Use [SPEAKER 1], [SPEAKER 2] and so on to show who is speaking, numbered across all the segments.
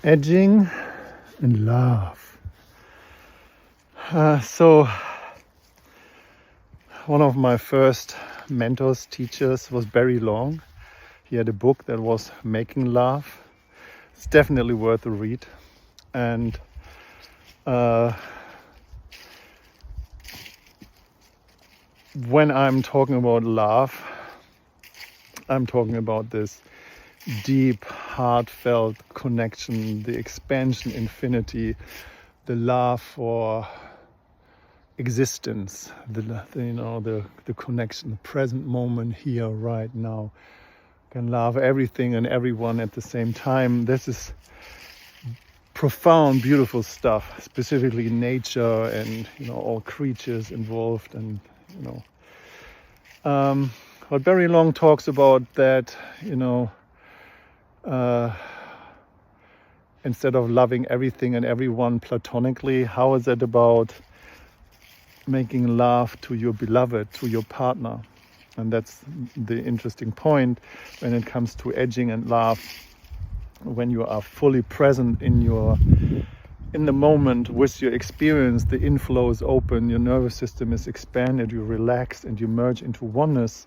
[SPEAKER 1] Edging and love. So one of my first mentors, teachers was Barry Long. He had a book that was Making Love. It's definitely worth a read. And when I'm talking about love, I'm talking about this deep, heartfelt connection, the expansion, infinity, the love for existence, the connection, the present moment, here, right now. Can love everything and everyone at the same time. This is profound, beautiful stuff, specifically nature and all creatures involved, and what Barry Long talks about that, instead of loving everything and everyone platonically, how is it about making love to your beloved, to your partner? And that's the interesting point when it comes to edging and love. When you are fully present in the moment with your experience, the inflow is open, your nervous system is expanded, you relax and you merge into oneness.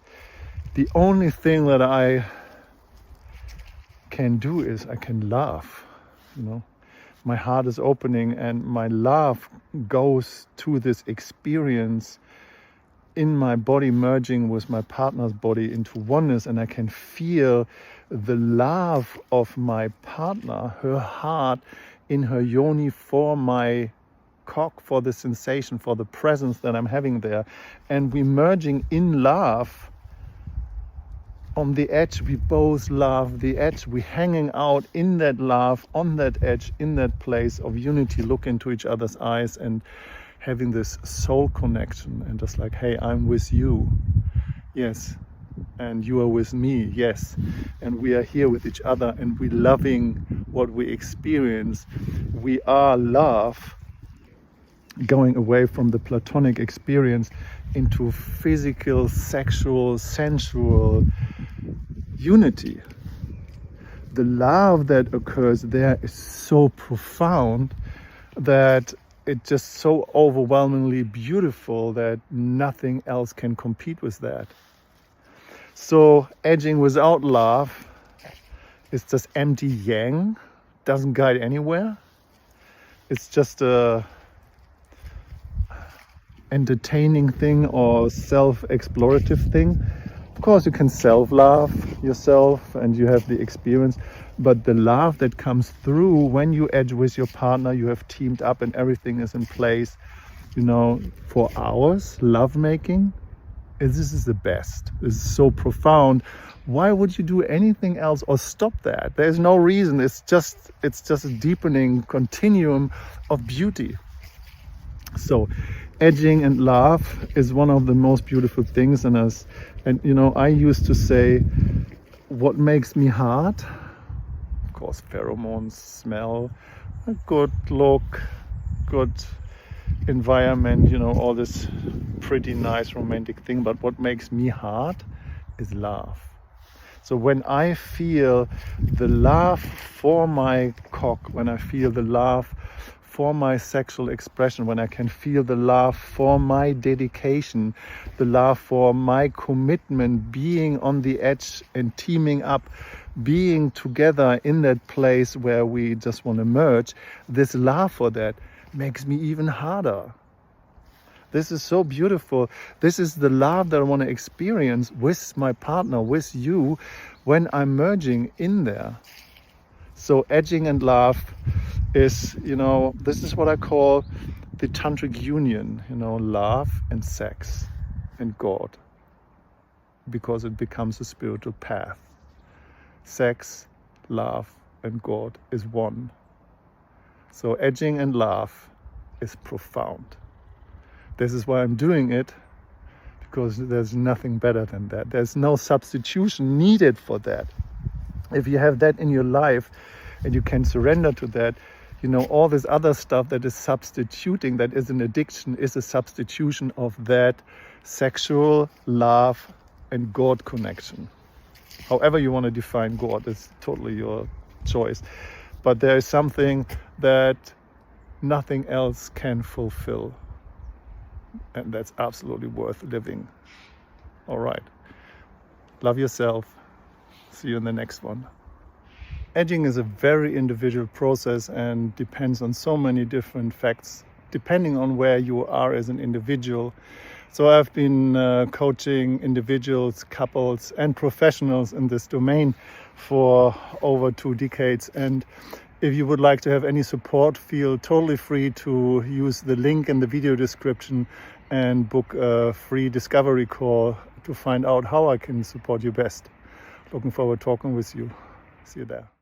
[SPEAKER 1] The only thing that I can do is I can love. My heart is opening and my love goes to this experience in my body, merging with my partner's body into oneness, and I can feel the love of my partner, her heart in her yoni for my cock, for the sensation, for the presence that I'm having there. And we merging in love. On the edge, we both love the edge. We hanging out in that love, on that edge, in that place of unity, look into each other's eyes and having this soul connection, and just like, hey, I'm with you, yes, and you are with me, yes, and we are here with each other and we loving what we experience. We are love, going away from the platonic experience into physical, sexual, sensual unity. The love that occurs there is so profound that it's just so overwhelmingly beautiful that nothing else can compete with that. So edging without love is just empty yang, doesn't guide anywhere. It's just a entertaining thing or self-explorative thing. Of course, you can self-love yourself and you have the experience, but the love that comes through when you edge with your partner, you have teamed up and everything is in place, for hours, love making, this is the best. This is so profound. Why would you do anything else or stop that? There's no reason. It's just a deepening continuum of beauty. So edging and love is one of the most beautiful things in us. And I used to say, what makes me hard? Of course, pheromones, smell, a good look, good environment, all this pretty nice romantic thing. But what makes me hard is love. So when I feel the love for my cock, when I feel the love for my sexual expression, when I can feel the love for my dedication, the love for my commitment, being on the edge and teaming up, being together in that place where we just want to merge, this love for that makes me even harder. This is so beautiful. This is the love that I want to experience with my partner, with you, when I'm merging in there. So edging and love is, this is what I call the Tantric union, love and sex and God, because it becomes a spiritual path. Sex, love, and God is one. So edging and love is profound. This is why I'm doing it, because there's nothing better than that. There's no substitution needed for that. If you have that in your life and you can surrender to that, all this other stuff that is substituting, that is an addiction, is a substitution of that sexual love and God connection. However you want to define God is totally your choice. but there is something that nothing else can fulfill. And that's absolutely worth living. All right. Love yourself. See you in the next one. Edging is a very individual process and depends on so many different facts, depending on where you are as an individual. So I've been coaching individuals, couples, and professionals in this domain for over 2 decades. And if you would like to have any support, feel totally free to use the link in the video description and book a free discovery call to find out how I can support you best. Looking forward to talking with you. See you there.